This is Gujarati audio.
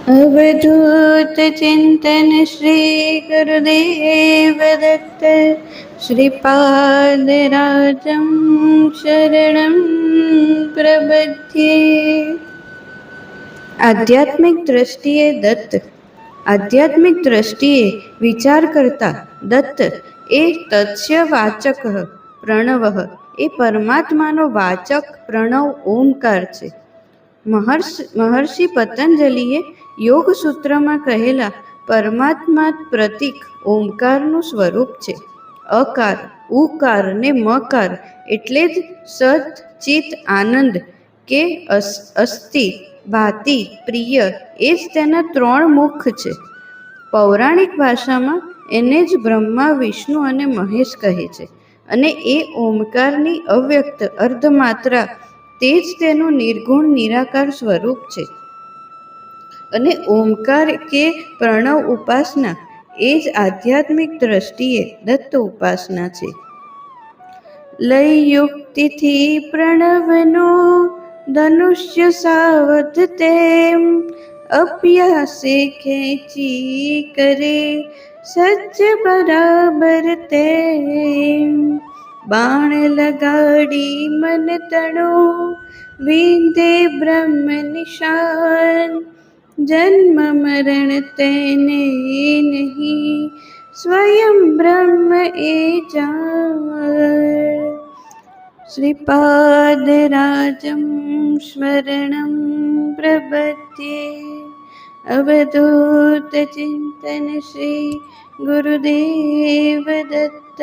अवधूत चिंतन श्री गुरुदेव दत्त श्रीपाद राजम शरणं प्रबध्ये। આધ્યાત્મિક દ્રષ્ટિએ દત્ત. આધ્યાત્મિક દ્રષ્ટિએ વિચાર કરતા દત્ત એ તત્સ્ય વાચક પ્રણવ એ પરમાત્માનો વાચક પ્રણવ ઓમકાર છે. મહર્ષિ પતંજલિએ યોગ સૂત્રમાં કહેલા પરમાત્મા પ્રતીક ઓમકારનું સ્વરૂપ છે. અકાર, ઉકાર ને મકાર એટલે જ સત ચિત આનંદ કે અસ્તિ ભાતિ પ્રિય એ જ તેના 3 મુખ છે. પૌરાણિક ભાષામાં એને જ બ્રહ્મા, વિષ્ણુ અને મહેશ કહે છે અને એ ઓમકારની અવ્યક્ત અર્ધમાત્રા, તે જ તેનું નિર્ગુણ નિરાકાર સ્વરૂપ છે. અને ઓમકાર કે પ્રણવ ઉપાસના એ જ આધ્યાત્મિક દ્રષ્ટિએ દત્ત ઉપાસના છે. લય યુક્તિથી પ્રણવનો ધનુષ્ય સાવધ તેમ, અભ્યાસે ખેંચી કરે સજ્જ બરાબર તેમ. બાણ લગાડી મન તણો વિંધે બ્રહ્મ નિશાન, જન્મ મરણ તેને નહીં સ્વયં બ્રહ્મ એ જાણ. શ્રીપાદ રાજમ સ્મરણં પ્રબધ્યે. અવધૂત ચિંતન શ્રી ગુરુદેવ દત્ત.